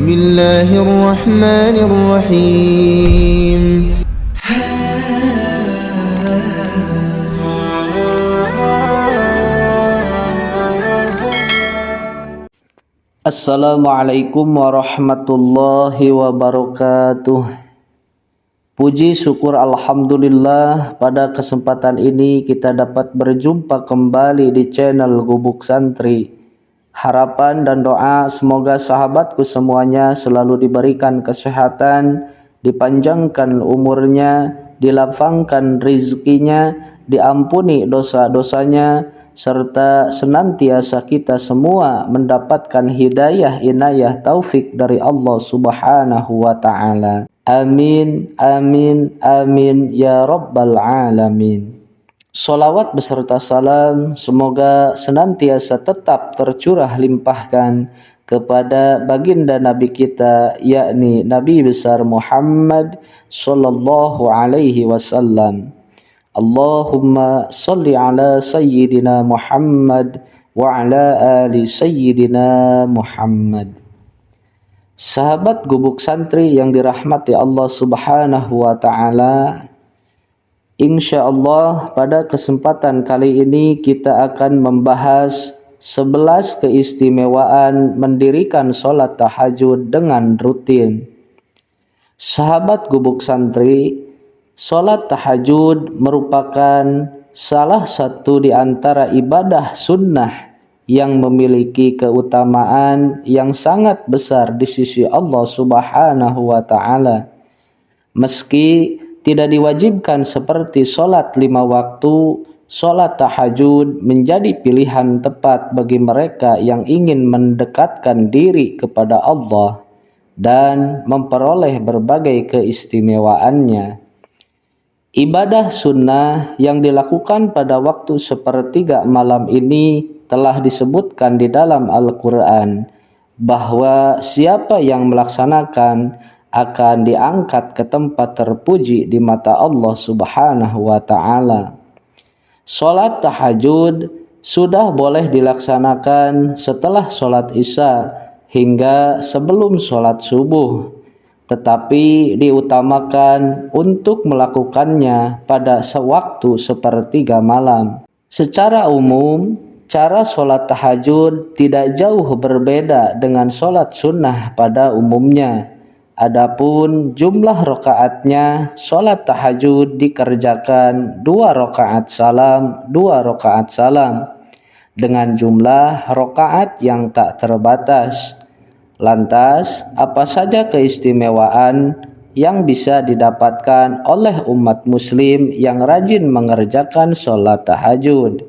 الله الرحمن الرحيم. Assalamualaikum warahmatullahi wabarakatuh. Puji syukur alhamdulillah, pada kesempatan ini kita dapat berjumpa kembali di channel Gubuk Santri. Harapan dan doa semoga sahabatku semuanya selalu diberikan kesehatan, dipanjangkan umurnya, dilapangkan rizkinya, diampuni dosa-dosanya, serta senantiasa kita semua mendapatkan hidayah, inayah, taufik dari Allah Subhanahu wa ta'ala. Amin, amin, amin ya rabbal alamin. Salawat beserta salam semoga senantiasa tetap tercurah limpahkan kepada baginda Nabi kita, yakni Nabi besar Muhammad sallallahu alaihi wasallam. Allahumma salli ala sayyidina Muhammad wa ala ali sayyidina Muhammad. Sahabat Gubuk Santri yang dirahmati Allah Subhanahu wa ta'ala, insyaallah pada kesempatan kali ini kita akan membahas 11 keistimewaan mendirikan sholat tahajud dengan rutin. Sahabat Gubuk Santri, sholat tahajud merupakan salah satu di antara ibadah sunnah yang memiliki keutamaan yang sangat besar di sisi Allah Subhanahu wa ta'ala. Meski tidak diwajibkan seperti sholat 5 waktu, sholat tahajud menjadi pilihan tepat bagi mereka yang ingin mendekatkan diri kepada Allah dan memperoleh berbagai keistimewaannya. Ibadah sunnah yang dilakukan pada waktu sepertiga malam ini telah disebutkan di dalam Al-Quran bahwa siapa yang melaksanakan akan diangkat ke tempat terpuji di mata Allah Subhanahu wa ta'ala. Sholat tahajud sudah boleh dilaksanakan setelah sholat isya hingga sebelum sholat subuh, tetapi diutamakan untuk melakukannya pada sewaktu sepertiga malam. Secara umum, cara sholat tahajud tidak jauh berbeda dengan sholat sunnah pada umumnya. Adapun jumlah rakaatnya, sholat tahajud dikerjakan 2 rakaat salam, 2 rakaat salam, dengan jumlah rakaat yang tak terbatas. Lantas, apa saja keistimewaan yang bisa didapatkan oleh umat muslim yang rajin mengerjakan sholat tahajud?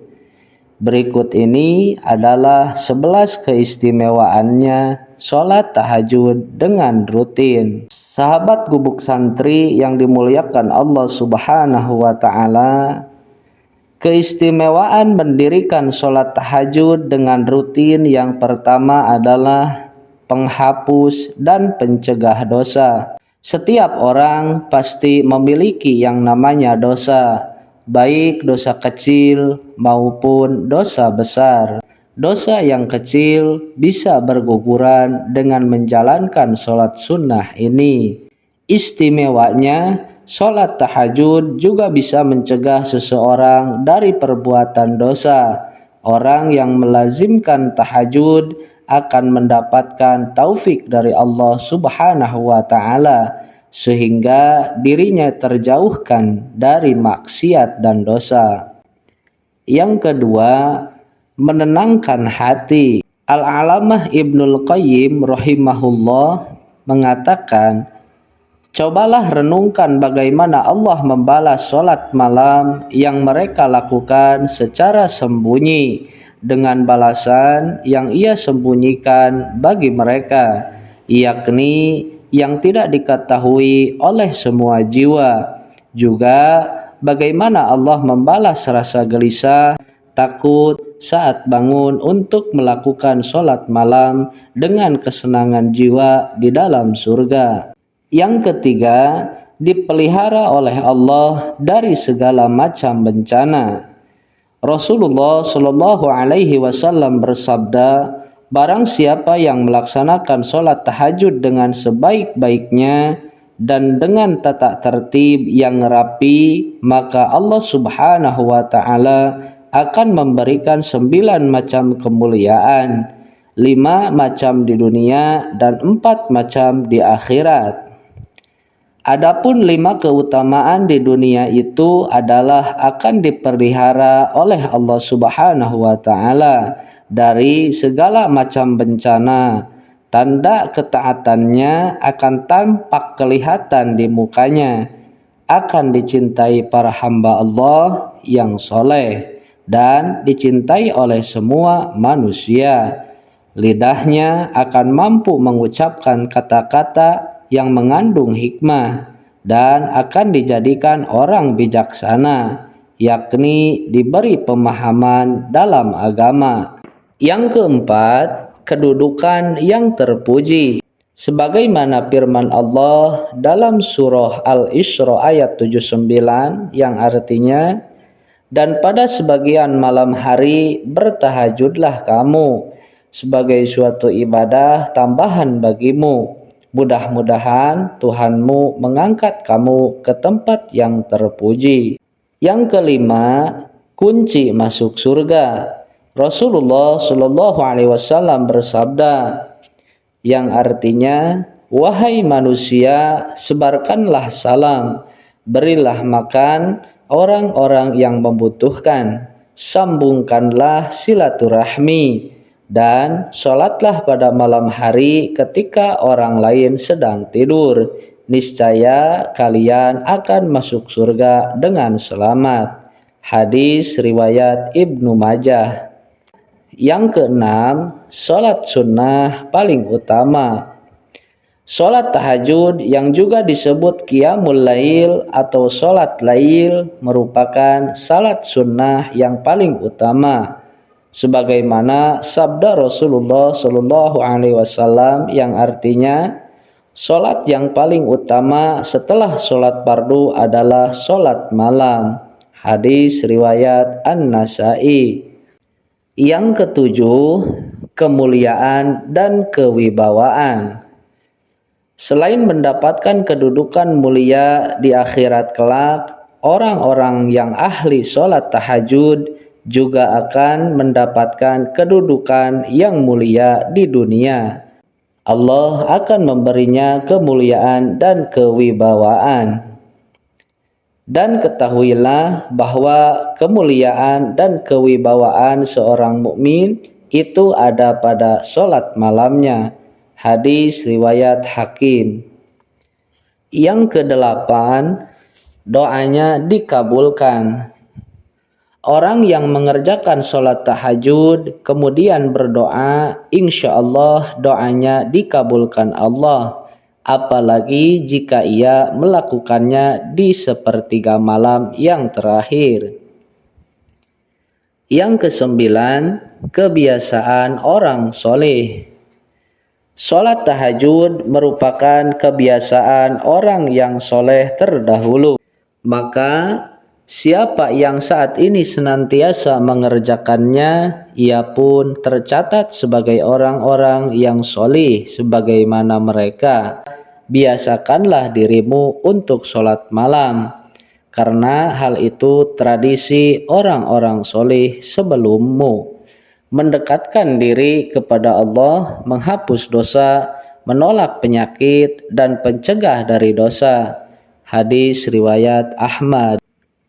Berikut ini adalah 11 keistimewaannya sholat tahajud dengan rutin. Sahabat Gubuk Santri yang dimuliakan Allah Subhanahu wa ta'ala, keistimewaan mendirikan sholat tahajud dengan rutin yang pertama adalah penghapus dan pencegah dosa. Setiap orang pasti memiliki yang namanya dosa, baik dosa kecil maupun dosa besar. Dosa yang kecil bisa berguguran dengan menjalankan sholat sunnah ini. Istimewanya, sholat tahajud juga bisa mencegah seseorang dari perbuatan dosa. Orang yang melazimkan tahajud akan mendapatkan taufik dari Allah Subhanahu wa ta'ala, sehingga dirinya terjauhkan dari maksiat dan dosa. Yang kedua, menenangkan hati. Al-Alamah Ibnul Qayyim rahimahullah mengatakan, cobalah renungkan bagaimana Allah membalas sholat malam yang mereka lakukan secara sembunyi dengan balasan yang ia sembunyikan bagi mereka, yakni yang tidak diketahui oleh semua jiwa. Juga bagaimana Allah membalas rasa gelisah, takut saat bangun untuk melakukan sholat malam dengan kesenangan jiwa di dalam surga. Yang ketiga, dipelihara oleh Allah dari segala macam bencana. Rasulullah Shallallahu Alaihi Wasallam bersabda, Barang siapa yang melaksanakan sholat tahajud dengan sebaik-baiknya dan dengan tata tertib yang rapi, maka Allah Subhanahu wa Ta'ala akan memberikan 9 macam kemuliaan, 5 macam di dunia dan 4 macam di akhirat. Adapun 5 keutamaan di dunia itu adalah akan dipelihara oleh Allah Subhanahu wa Ta'ala dari segala macam bencana. Tanda ketaatannya akan tampak kelihatan di mukanya, akan dicintai para hamba Allah yang soleh, dan dicintai oleh semua manusia. Lidahnya akan mampu mengucapkan kata-kata yang mengandung hikmah dan akan dijadikan orang bijaksana, yakni diberi pemahaman dalam agama. Yang keempat, kedudukan yang terpuji. Sebagaimana firman Allah dalam surah Al-Isra ayat 79 yang artinya, dan pada sebagian malam hari bertahajudlah kamu sebagai suatu ibadah tambahan bagimu. Mudah-mudahan Tuhanmu mengangkat kamu ke tempat yang terpuji. Yang kelima, kunci masuk surga. Rasulullah Shallallahu Alaihi Wasallam bersabda, yang artinya, wahai manusia, sebarkanlah salam, berilah makan orang-orang yang membutuhkan, sambungkanlah silaturahmi, dan sholatlah pada malam hari ketika orang lain sedang tidur. Niscaya kalian akan masuk surga dengan selamat. Hadis riwayat Ibnu Majah. Yang keenam, sholat sunnah paling utama. Sholat tahajud yang juga disebut qiyamul lail atau sholat lail merupakan sholat sunnah yang paling utama. Sebagaimana sabda Rasulullah Shallallahu Alaihi Wasallam yang artinya, sholat yang paling utama setelah sholat fardu adalah sholat malam. Hadis riwayat An-Nasai. Yang ketujuh, kemuliaan dan kewibawaan. Selain mendapatkan kedudukan mulia di akhirat kelak, orang-orang yang ahli sholat tahajud juga akan mendapatkan kedudukan yang mulia di dunia. Allah akan memberinya kemuliaan dan kewibawaan. Dan ketahuilah bahwa kemuliaan dan kewibawaan seorang mukmin itu ada pada sholat malamnya. Hadis riwayat Hakim. Yang kedelapan, doanya dikabulkan. Orang yang mengerjakan sholat tahajud kemudian berdoa, insya Allah doanya dikabulkan Allah. Apalagi jika ia melakukannya di sepertiga malam yang terakhir. Yang kesembilan, kebiasaan orang soleh. Sholat tahajud merupakan kebiasaan orang yang soleh terdahulu. Maka siapa yang saat ini senantiasa mengerjakannya, ia pun tercatat sebagai orang-orang yang soleh sebagaimana mereka. Biasakanlah dirimu untuk sholat malam, karena hal itu tradisi orang-orang soleh sebelummu. Mendekatkan diri kepada Allah, menghapus dosa, menolak penyakit, dan pencegah dari dosa. Hadis riwayat Ahmad.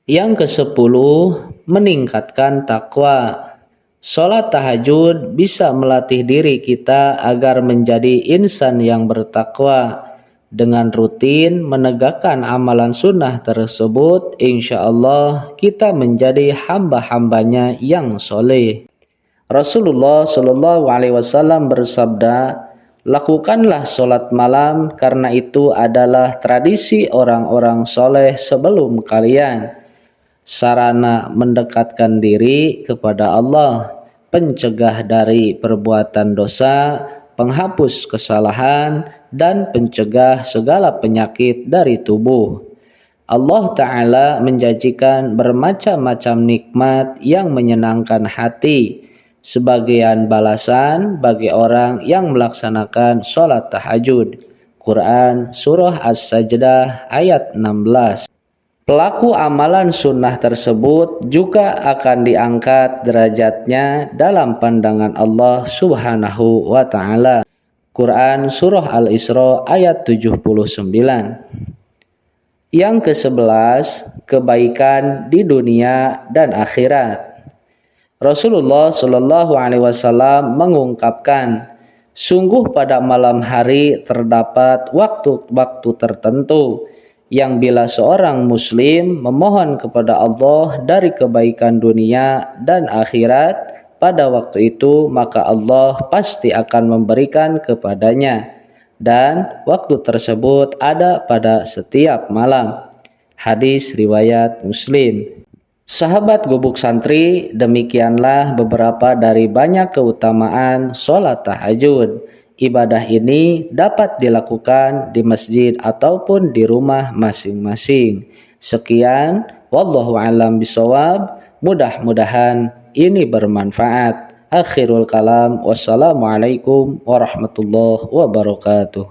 Yang kesepuluh, meningkatkan takwa. Sholat tahajud bisa melatih diri kita agar menjadi insan yang bertakwa. Dengan rutin menegakkan amalan sunnah tersebut, insya Allah kita menjadi hamba-hambanya yang soleh. Rasulullah Shallallahu Alaihi Wasallam bersabda, lakukanlah sholat malam karena itu adalah tradisi orang-orang soleh sebelum kalian. Sarana mendekatkan diri kepada Allah, pencegah dari perbuatan dosa, penghapus kesalahan, dan pencegah segala penyakit dari tubuh. Allah Ta'ala menjanjikan bermacam-macam nikmat yang menyenangkan hati. sebagian balasan bagi orang yang melaksanakan sholat tahajud. Quran Surah As-Sajdah ayat 16. Pelaku amalan sunnah tersebut juga akan diangkat derajatnya dalam pandangan Allah Subhanahu wa Ta'ala. Quran Surah Al-Isra ayat 79. Yang ke-11, kebaikan di dunia dan akhirat. Rasulullah Shallallahu Alaihi Wasallam mengungkapkan, sungguh pada malam hari terdapat waktu-waktu tertentu yang bila seorang muslim memohon kepada Allah dari kebaikan dunia dan akhirat pada waktu itu, maka Allah pasti akan memberikan kepadanya, dan waktu tersebut ada pada setiap malam. Hadis riwayat Muslim. Sahabat Gubuk Santri, demikianlah beberapa dari banyak keutamaan sholat tahajud. Ibadah ini dapat dilakukan di masjid ataupun di rumah masing-masing. Sekian, wallahu a'lam bishawab. Mudah-mudahan ini bermanfaat. Akhirul kalam, wassalamualaikum warahmatullahi wabarakatuh.